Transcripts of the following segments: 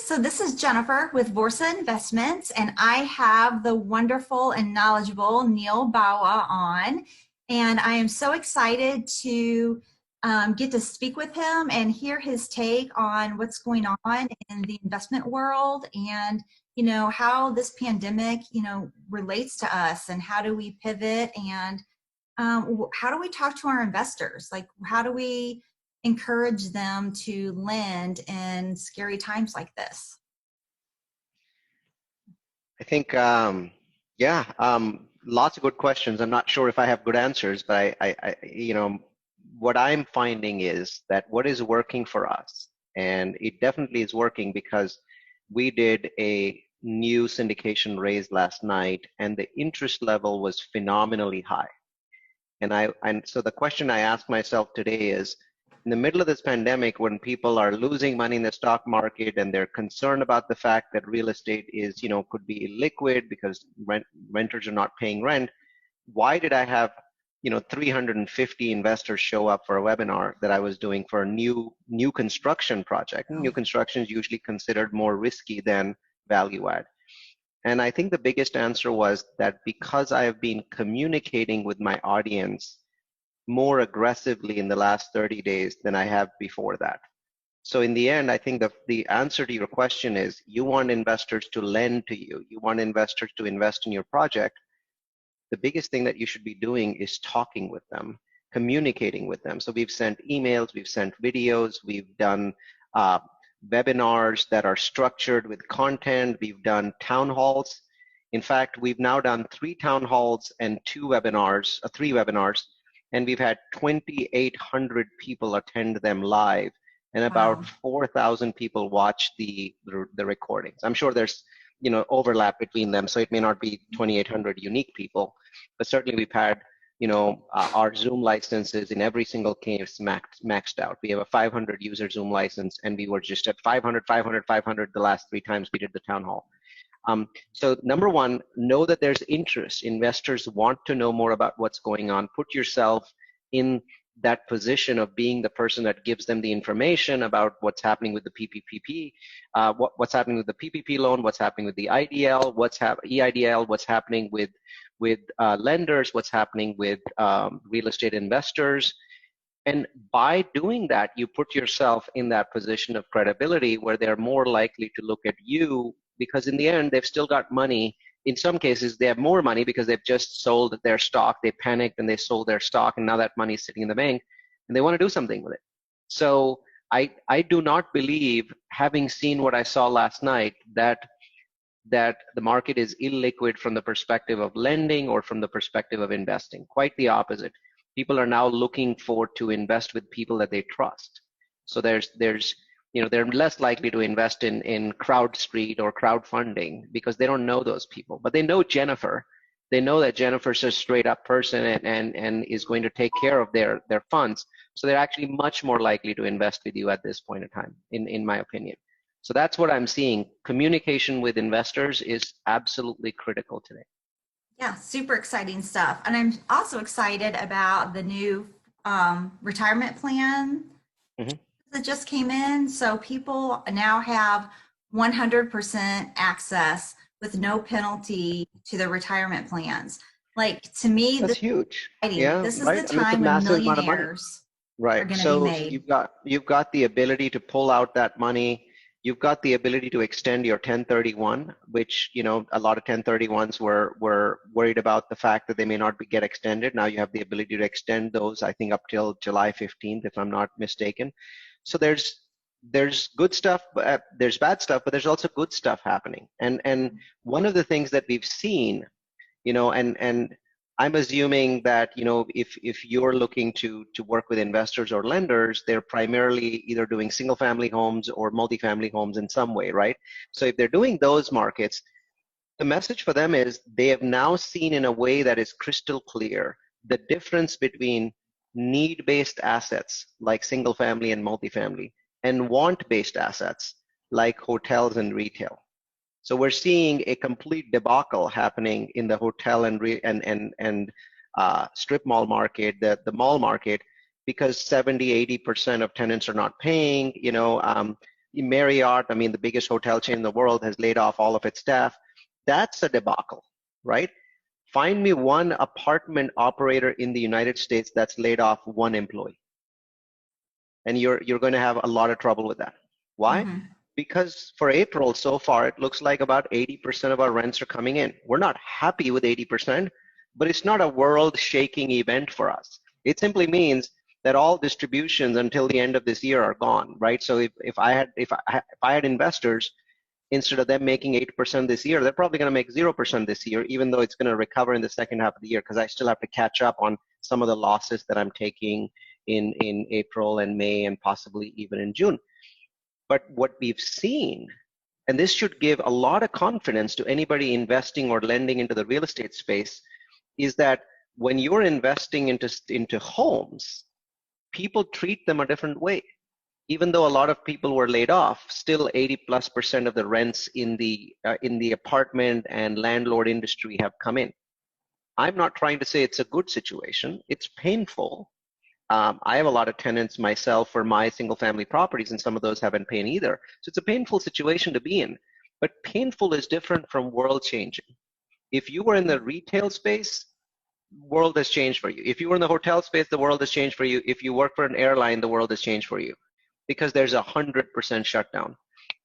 So this is Jennifer with Vorsa Investments, and I have the wonderful and knowledgeable Neal Bawa on. And I am so excited to get to speak with him and hear his take on what's going on in the investment world and, how this pandemic, relates to us and how do we pivot and how do we talk to our investors? Like, how do we encourage them to lend in scary times like this? I think, lots of good questions. I'm not sure if I have good answers, but what I'm finding is that what is working for us, and it definitely is working because we did a new syndication raise last night, and the interest level was phenomenally high. And so the question I ask myself today is, in the middle of this pandemic, when people are losing money in the stock market and they're concerned about the fact that real estate is, could be illiquid because renters are not paying rent, why did I have, 350 investors show up for a webinar that I was doing for a new construction project? New construction is usually considered more risky than value add. And I think the biggest answer was that because I have been communicating with my audience more aggressively in the last 30 days than I have before that. So in the end, I think the answer to your question is you want investors to lend to you. You want investors to invest in your project. The biggest thing that you should be doing is talking with them, communicating with them. So we've sent emails, we've sent videos, we've done webinars that are structured with content. We've done town halls. In fact, we've now done 3 town halls and 3 webinars, and we've had 2,800 people attend them live, and about 4,000 people watch the recordings. I'm sure there's overlap between them, so it may not be 2,800 unique people, but certainly we've had our Zoom licenses in every single case maxed out. We have a 500 user Zoom license, and we were just at 500 the last 3 times we did the town hall. So number one, know that there's interest. Investors want to know more about what's going on. Put yourself in that position of being the person that gives them the information about what's happening with the PPP, what's happening with the PPP loan, what's happening with the IDL, EIDL, what's happening with lenders, what's happening with real estate investors. And by doing that, you put yourself in that position of credibility where they're more likely to look at you, because in the end, they've still got money. In some cases, they have more money because they've just sold their stock. They panicked and they sold their stock, and now that money is sitting in the bank, and they want to do something with it. So I do not believe, having seen what I saw last night, that the market is illiquid from the perspective of lending or from the perspective of investing. Quite the opposite. People are now looking to invest with people that they trust. So they're less likely to invest in CrowdStreet or crowdfunding because they don't know those people. But they know Jennifer. They know that Jennifer's a straight up person and is going to take care of their funds. So they're actually much more likely to invest with you at this point in time, in my opinion. So that's what I'm seeing. Communication with investors is absolutely critical today. Yeah, super exciting stuff. And I'm also excited about the new retirement plan that just came in. So people now have 100% access with no penalty to their retirement plans. Like, to me, that's huge. Yeah, this is the time when millionaires are going to be made. You've got the ability to pull out that money. You've got the ability to extend your 1031, which, a lot of 1031s were worried about the fact that they may not get extended. Now you have the ability to extend those, I think, up till July 15th, if I'm not mistaken. So there's good stuff, there's bad stuff, but there's also good stuff happening. And one of the things that we've seen, and I'm assuming that, if you're looking to work with investors or lenders, they're primarily either doing single family homes or multifamily homes in some way, right? So if they're doing those markets, the message for them is they have now seen in a way that is crystal clear the difference between need-based assets like single family and multifamily and want-based assets like hotels and retail. So we're seeing a complete debacle happening in the hotel and strip mall market, the mall market, because 70-80% of tenants are not paying. Marriott, I mean, the biggest hotel chain in the world, has laid off all of its staff. That's a debacle, right? Find me one apartment operator in the United States that's laid off one employee, and you're going to have a lot of trouble with that. Why? Hmm. Because for April so far, it looks like about 80% of our rents are coming in. We're not happy with 80%, but it's not a world-shaking event for us. It simply means that all distributions until the end of this year are gone, right? So if I had investors, instead of them making 8% this year, they're probably going to make 0% this year, even though it's going to recover in the second half of the year, because I still have to catch up on some of the losses that I'm taking in April and May and possibly even in June. But what we've seen, and this should give a lot of confidence to anybody investing or lending into the real estate space, is that when you're investing into homes, people treat them a different way. Even though a lot of people were laid off, still 80+% of the rents in the apartment and landlord industry have come in. I'm not trying to say it's a good situation. It's painful. I have a lot of tenants myself for my single family properties, and some of those haven't paid either. So it's a painful situation to be in. But painful is different from world changing. If you were in the retail space, world has changed for you. If you were in the hotel space, the world has changed for you. If you work for an airline, the world has changed for you, because there's 100% shutdown.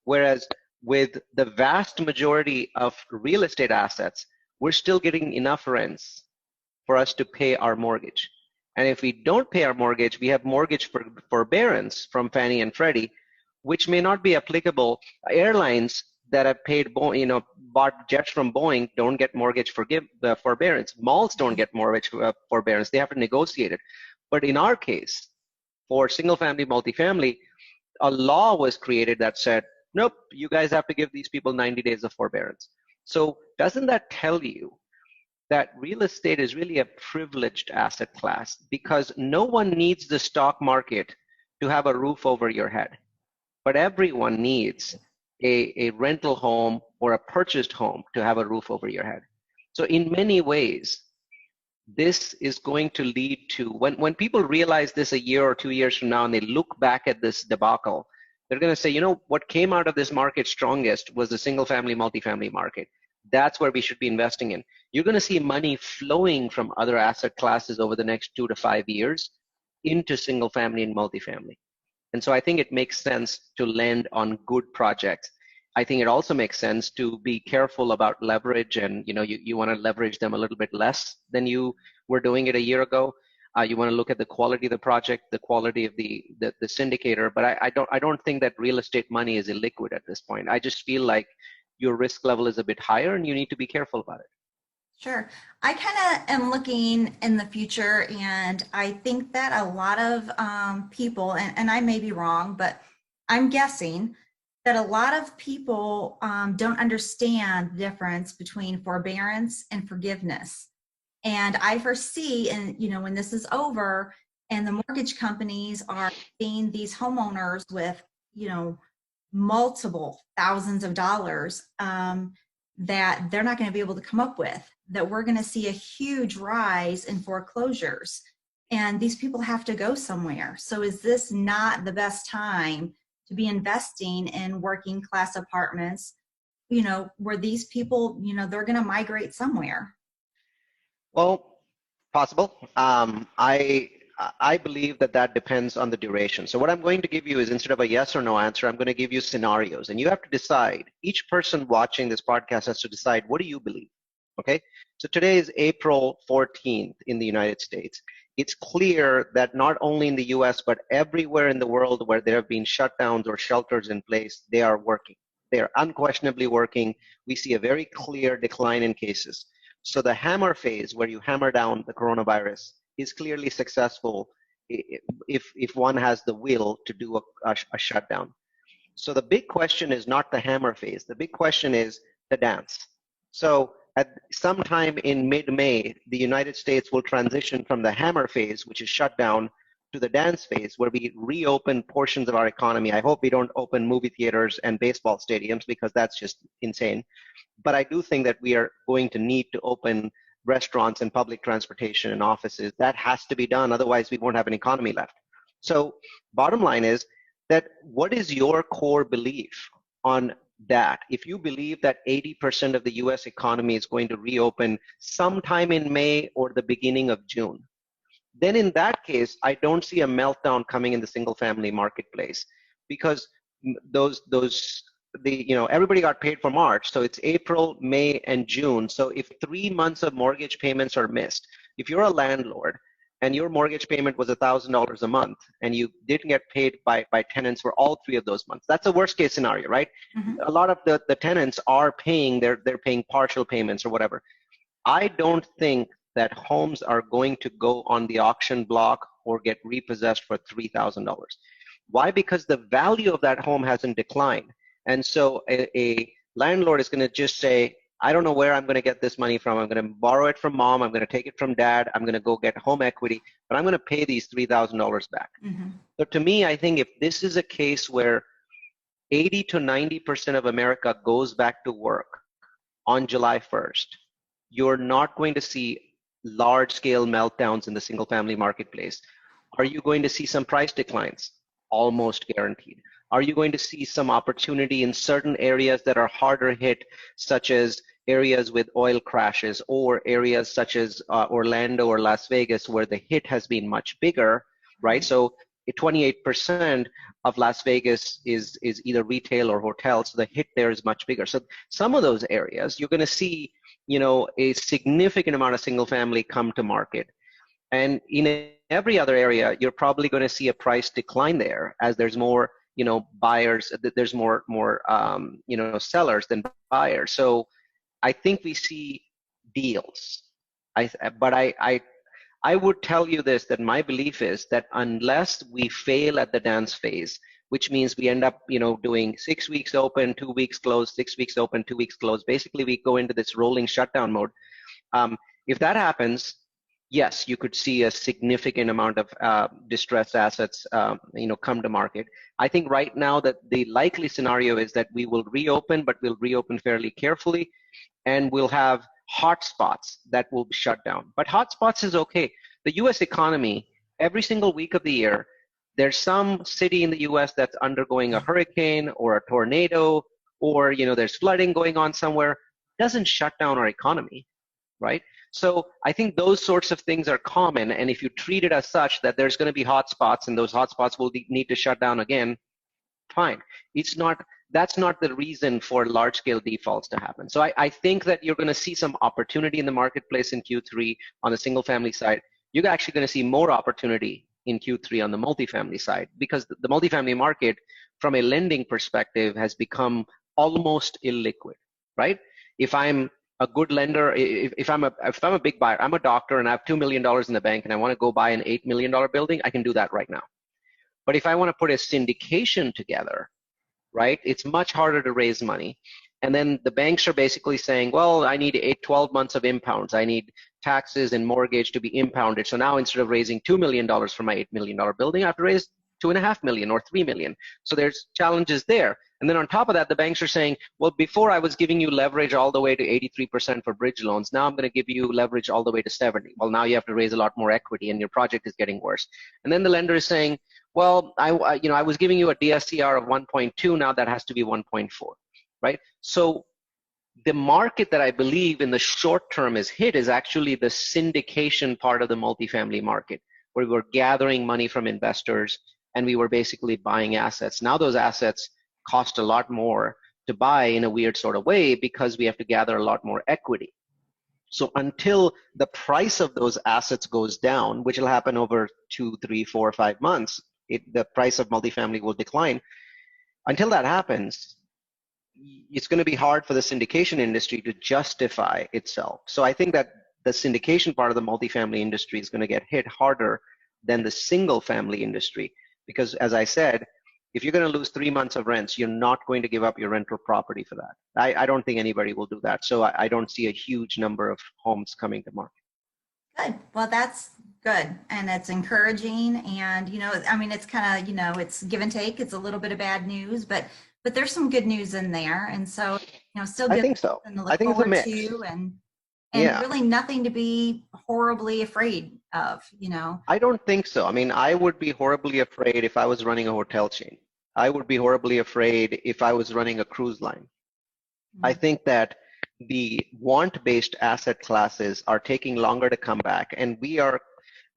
Whereas with the vast majority of real estate assets, we're still getting enough rents for us to pay our mortgage. And if we don't pay our mortgage, we have mortgage forbearance from Fannie and Freddie, which may not be applicable. Airlines that have paid, bought jets from Boeing don't get mortgage forbearance. Malls don't get mortgage forbearance. They have to negotiate it. But in our case, for single family, multifamily, a law was created that said, nope, you guys have to give these people 90 days of forbearance. So doesn't that tell you that real estate is really a privileged asset class, because no one needs the stock market to have a roof over your head, but everyone needs a rental home or a purchased home to have a roof over your head. So in many ways, this is going to lead to, when people realize this a year or 2 years from now and they look back at this debacle, they're going to say, what came out of this market strongest was the single family, multifamily market. That's where we should be investing in. You're going to see money flowing from other asset classes over the next 2 to 5 years into single family and multifamily. And so I think it makes sense to lend on good projects. I think it also makes sense to be careful about leverage, and you want to leverage them a little bit less than you were doing it a year ago. You want to look at the quality of the project, the quality of the syndicator. But I don't think that real estate money is illiquid at this point. I just feel like your risk level is a bit higher and you need to be careful about it. Sure. I kind of am looking in the future, and I think that a lot of people, and I may be wrong, but I'm guessing that a lot of people don't understand the difference between forbearance and forgiveness. And I foresee, and when this is over and the mortgage companies are paying these homeowners with, multiple thousands of dollars, that they're not going to be able to come up with, that we're going to see a huge rise in foreclosures. And these people have to go somewhere. So is this not the best time to be investing in working class apartments, where these people, they're going to migrate somewhere? Well, possible. I believe that depends on the duration. So what I'm going to give you is, instead of a yes or no answer, I'm going to give you scenarios, and you have to decide. Each person watching this podcast has to decide, what do you believe? Okay. So today is April 14th in the United States. It's clear that not only in the US, but everywhere in the world where there have been shutdowns or shelters in place, they are working. They are unquestionably working. We see a very clear decline in cases. So the hammer phase, where you hammer down the coronavirus, is clearly successful if one has the will to do a shutdown. So the big question is not the hammer phase. The big question is the dance. So at sometime in mid-May, the United States will transition from the hammer phase, which is shutdown, to the dance phase, where we reopen portions of our economy. I hope we don't open movie theaters and baseball stadiums, because that's just insane. But I do think that we are going to need to open restaurants and public transportation and offices. That has to be done. Otherwise, we won't have an economy left. So bottom line is, that what is your core belief on that? If you believe that 80% of the US economy is going to reopen sometime in May or the beginning of June, then in that case, I don't see a meltdown coming in the single family marketplace because those everybody got paid for March, so it's April, May, and June. So if 3 months of mortgage payments are missed, if you're a landlord and your mortgage payment was $1,000 a month and you didn't get paid by tenants for all 3 of those months, that's a worst case scenario, right? Mm-hmm. A lot of the tenants are paying, they're paying partial payments or whatever. I don't think that homes are going to go on the auction block or get repossessed for $3,000. Why? Because the value of that home hasn't declined. And so a landlord is going to just say, I don't know where I'm going to get this money from. I'm going to borrow it from mom. I'm going to take it from dad. I'm going to go get home equity, but I'm going to pay these $3,000 back. Mm-hmm. So to me, I think if this is a case where 80 to 90% of America goes back to work on July 1st, you're not going to see large scale meltdowns in the single family marketplace. Are you going to see some price declines? Almost guaranteed. Are you going to see some opportunity in certain areas that are harder hit, such as areas with oil crashes, or areas such as Orlando or Las Vegas, where the hit has been much bigger, right? So 28% of Las Vegas is either retail or hotel, so the hit there is much bigger. So some of those areas, you're going to see, a significant amount of single family come to market. And in every other area, you're probably going to see a price decline there as there's more, buyers, there's more, sellers than buyers. So I think we see deals. But I would tell you this, that my belief is that unless we fail at the dance phase, which means we end up, doing 6 weeks open, 2 weeks closed, 6 weeks open, 2 weeks closed. Basically, we go into this rolling shutdown mode. If that happens, yes, you could see a significant amount of distressed assets, come to market. I think right now that the likely scenario is that we will reopen, but we'll reopen fairly carefully, and we'll have hotspots that will be shut down. But hotspots is okay. The U.S. economy, every single week of the year, there's some city in the U.S. that's undergoing a hurricane or a tornado, or there's flooding going on somewhere. It doesn't shut down our economy, right? So I think those sorts of things are common, and if you treat it as such that there's going to be hotspots and those hotspots will need to shut down again, fine. That's not the reason for large scale defaults to happen. So I think that you're going to see some opportunity in the marketplace in Q3 on the single family side. You're actually going to see more opportunity in Q3 on the multifamily side, because the multifamily market from a lending perspective has become almost illiquid, right? If I'm a good lender, if I'm a big buyer, I'm a doctor and I have $2 million in the bank and I want to go buy an $8 million building, I can do that right now. But if I want to put a syndication together, right, it's much harder to raise money. And then the banks are basically saying, well, I need 12 months of impounds. I need taxes and mortgage to be impounded. So now instead of raising $2 million for my $8 million building, I have to raise $2.5 million or $3 million. So there's challenges there. And then on top of that, the banks are saying, well, before I was giving you leverage all the way to 83% for bridge loans. Now I'm going to give you leverage all the way to 70. Well, now you have to raise a lot more equity and your project is getting worse. And then the lender is saying, well, I was giving you a DSCR of 1.2. Now that has to be 1.4, right? So the market that I believe in the short term is hit is actually the syndication part of the multifamily market, where we were gathering money from investors and we were basically buying assets. Now those assets cost a lot more to buy in a weird sort of way because we have to gather a lot more equity. So until the price of those assets goes down, which will happen over 2, 3, 4, 5 months, the price of multifamily will decline. Until that happens, it's going to be hard for the syndication industry to justify itself. So I think that the syndication part of the multifamily industry is going to get hit harder than the single family industry. Because as I said, if you're going to lose 3 months of rents, you're not going to give up your rental property for that. I don't think anybody will do that. So I don't see a huge number of homes coming to market. Good. Well, that's good. And it's encouraging. And, it's kind of, it's give and take. It's a little bit of bad news, but there's some good news in there. And so, still I good think so. something to I look think it's a forward mix. to, and Yeah. really nothing to be horribly afraid of, I don't think so. I mean, I would be horribly afraid if I was running a hotel chain. I would be horribly afraid if I was running a cruise line. I think that the want-based asset classes are taking longer to come back, and we are,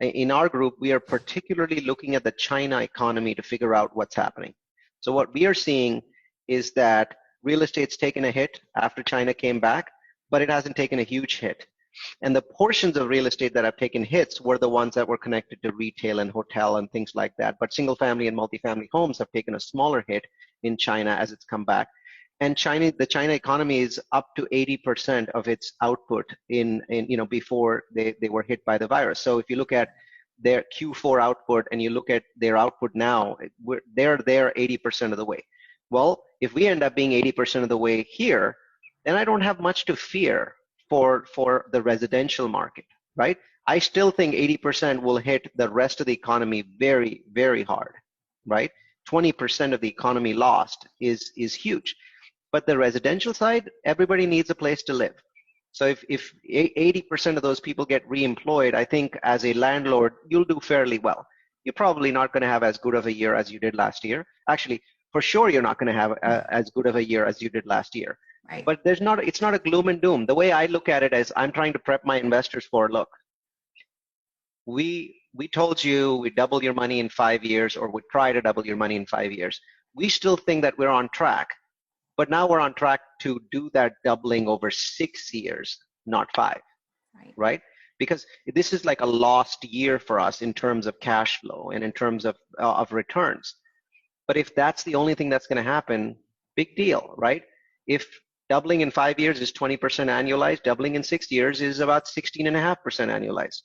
in our group, we are particularly looking at the China economy to figure out what's happening. So what we are seeing is that real estate's taken a hit after China came back, but it hasn't taken a huge hit. And the portions of real estate that have taken hits were the ones that were connected to retail and hotel and things like that. But single family and multifamily homes have taken a smaller hit in China as it's come back. And the China economy is up to 80% of its output before they were hit by the virus. So if you look at their Q4 output and you look at their output now, they're there 80% of the way. Well, if we end up being 80% of the way here, then I don't have much to fear for the residential market, right? I still think 80% will hit the rest of the economy very, very hard, right? 20% of the economy lost is huge. But the residential side, everybody needs a place to live. So if 80% of those people get reemployed, I think as a landlord, you'll do fairly well. You're probably not going to have as good of a year as you did last year. Actually, for sure, you're not going to have as good of a year as you did last year. Right. But it's not a gloom and doom. The way I look at it is I'm trying to prep my investors for, look, we told you we double your money in 5 years, or we try to double your money in 5 years. We still think that we're on track. But now we're on track to do that doubling over 6 years, not 5, right? Because this is like a lost year for us in terms of cash flow and in terms of returns. But if that's the only thing that's going to happen, big deal, right? If doubling in 5 years is 20% annualized, doubling in 6 years is about 16.5% annualized.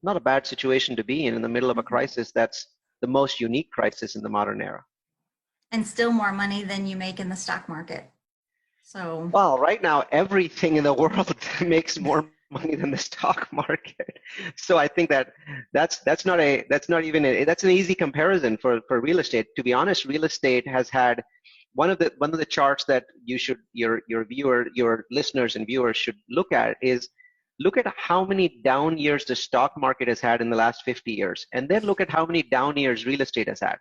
Not a bad situation to be in the middle of a crisis that's the most unique crisis in the modern era. And still more money than you make in the stock market. So, well, right now everything in the world makes more money than the stock market. So I think that's an easy comparison for real estate. To be honest, real estate has had one of the charts that your listeners and viewers should look at is look at how many down years the stock market has had in the last 50 years, and then look at how many down years real estate has had.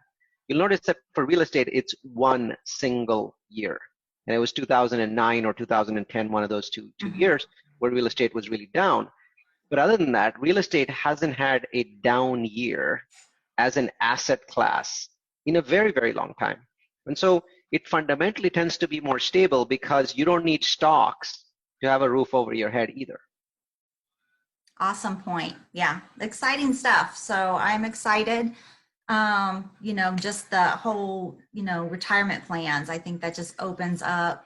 You'll notice that for real estate, it's one single year. And it was 2009 or 2010, one of those two years where real estate was really down. But other than that, real estate hasn't had a down year as an asset class in a very, very long time. And so it fundamentally tends to be more stable because you don't need stocks to have a roof over your head either. Awesome point. Yeah, exciting stuff. So I'm excited. Just the whole, retirement plans. I think that just opens up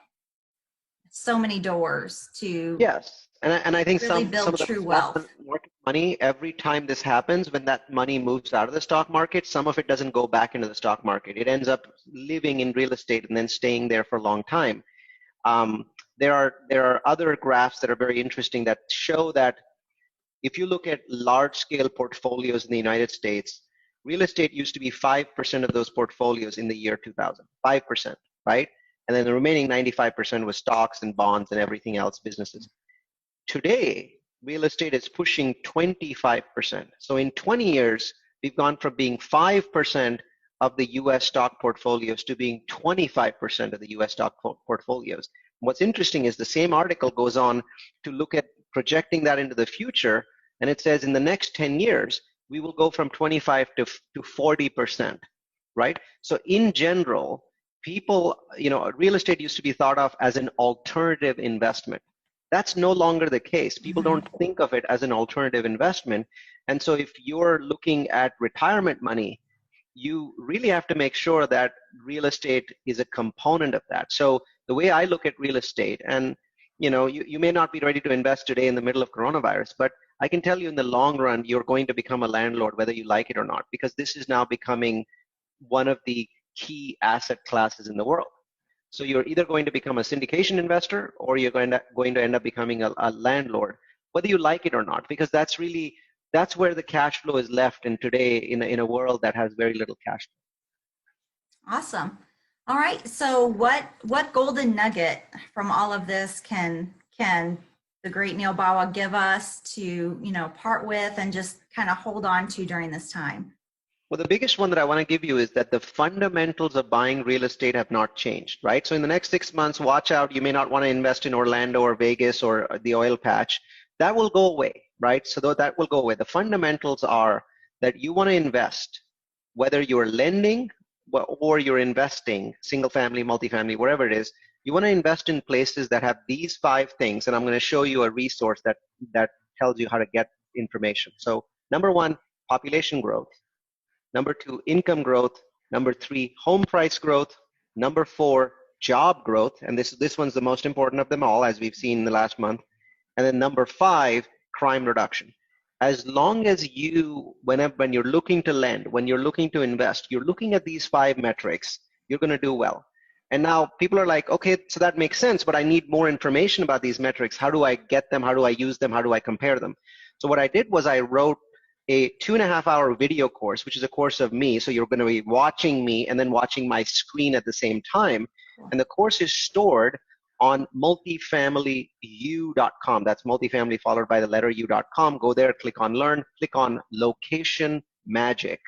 so many doors to yes, and I think really some of true the wealth. market money, every time this happens, when that money moves out of the stock market, some of it doesn't go back into the stock market. It ends up living in real estate and then staying there for a long time. There are other graphs that are very interesting that show that if you look at large-scale portfolios in the United States, real estate used to be 5% of those portfolios in the year 2000, 5%, right? And then the remaining 95% was stocks and bonds and everything else, businesses. Today, real estate is pushing 25%. So in 20 years, we've gone from being 5% of the US stock portfolios to being 25% of the US stock portfolios. What's interesting is the same article goes on to look at projecting that into the future, and it says in the next 10 years, we will go from 25 to 40%, right? So in general, people, real estate used to be thought of as an alternative investment. That's no longer the case. People don't think of it as an alternative investment. And so if you're looking at retirement money, you really have to make sure that real estate is a component of that. So the way I look at real estate, and you may not be ready to invest today in the middle of coronavirus, but I can tell you in the long run, you're going to become a landlord, whether you like it or not, because this is now becoming one of the key asset classes in the world. So you're either going to become a syndication investor or you're going to end up becoming a landlord, whether you like it or not, because that's where the cash flow is left in today in a world that has very little cash flow. Awesome. All right. So what golden nugget from all of this can the great Neal Bawa give us to, part with and just kind of hold on to during this time? Well, the biggest one that I want to give you is that the fundamentals of buying real estate have not changed, right? So in the next 6 months, watch out. You may not want to invest in Orlando or Vegas or the oil patch. That will go away, right? So that will go away. The fundamentals are that you want to invest, whether you're lending or you're investing, single family, multifamily, wherever it is, you want to invest in places that have these 5 things. And I'm going to show you a resource that tells you how to get information. So number 1, population growth. Number 2, income growth. Number 3, home price growth. Number 4, job growth. And this one's the most important of them all, as we've seen in the last month. And then number 5, crime reduction. As long as when you're looking to lend, when you're looking to invest, you're looking at these 5 metrics, you're going to do well. And now people are like, okay, so that makes sense, but I need more information about these metrics. How do I get them? How do I use them? How do I compare them? So what I did was I wrote a 2.5-hour video course, which is a course of me. So you're going to be watching me and then watching my screen at the same time. And the course is stored on multifamilyu.com. That's multifamily followed by the letter u.com. Go there, click on learn, click on location magic,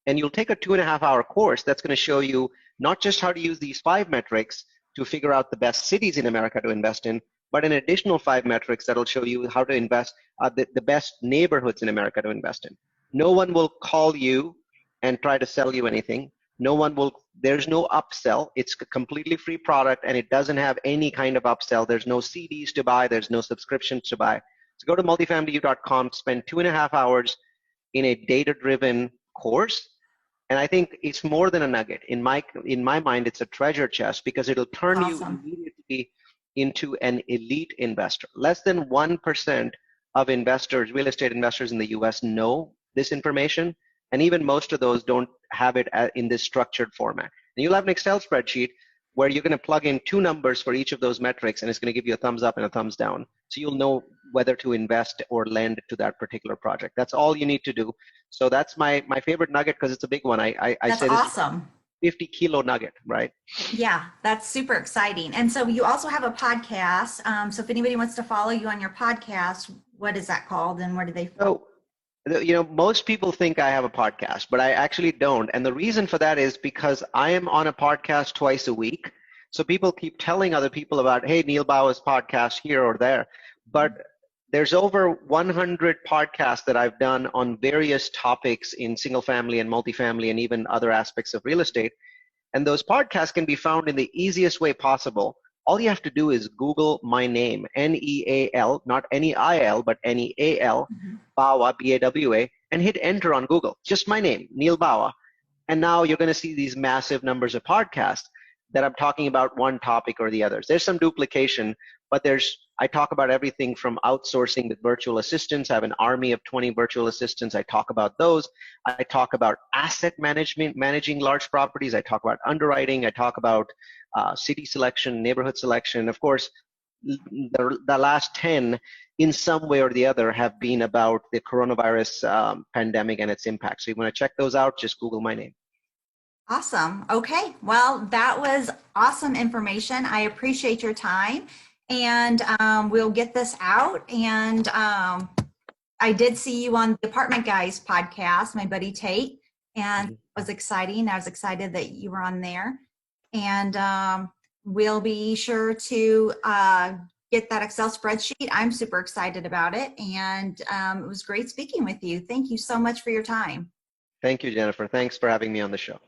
and you'll take a 2.5-hour course that's going to show you not just how to use these 5 metrics to figure out the best cities in America to invest in, but an additional 5 metrics that'll show you how to invest the best neighborhoods in America to invest in. No one will call you and try to sell you anything. There's no upsell. It's a completely free product and it doesn't have any kind of upsell. There's no CDs to buy. There's no subscriptions to buy. So go to multifamilyu.com, spend 2.5 hours in a data-driven course. And I think it's more than a nugget. In my mind, it's a treasure chest because it'll turn you immediately into an elite investor. Less than 1% of investors, real estate investors in the US, know this information, and even most of those don't have it in this structured format. And you'll have an Excel spreadsheet where you're going to plug in 2 numbers for each of those metrics, and it's going to give you a thumbs up and a thumbs down. So you'll know whether to invest or lend to that particular project. That's all you need to do. So that's my favorite nugget because it's a big one. I That's say this awesome. 50-kilo nugget, right? Yeah, that's super exciting. And so you also have a podcast. So if anybody wants to follow you on your podcast, what is that called and where do they follow? So, most people think I have a podcast, but I actually don't. And the reason for that is because I am on a podcast twice a week. So people keep telling other people about, hey, Neal Bawa's podcast here or there. But there's over 100 podcasts that I've done on various topics in single family and multifamily and even other aspects of real estate. And those podcasts can be found in the easiest way possible. All you have to do is Google my name, Neal, not Neil, but Neal, Bawa, B-A-W-A, and hit enter on Google. Just my name, Neal Bawa. And now you're going to see these massive numbers of podcasts that I'm talking about one topic or the others. There's some duplication, but I talk about everything from outsourcing with virtual assistants. I have an army of 20 virtual assistants. I talk about those. I talk about asset management, managing large properties. I talk about underwriting. I talk about city selection, neighborhood selection. Of course, the last 10 in some way or the other have been about the coronavirus pandemic and its impact. So you want to check those out, just Google my name. Awesome. Okay. Well, that was awesome information. I appreciate your time. And we'll get this out. And I did see you on the Apartment Guys podcast, my buddy Tate, and it was exciting. I was excited that you were on there. And we'll be sure to get that Excel spreadsheet. I'm super excited about it. And it was great speaking with you. Thank you so much for your time. Thank you, Jennifer. Thanks for having me on the show.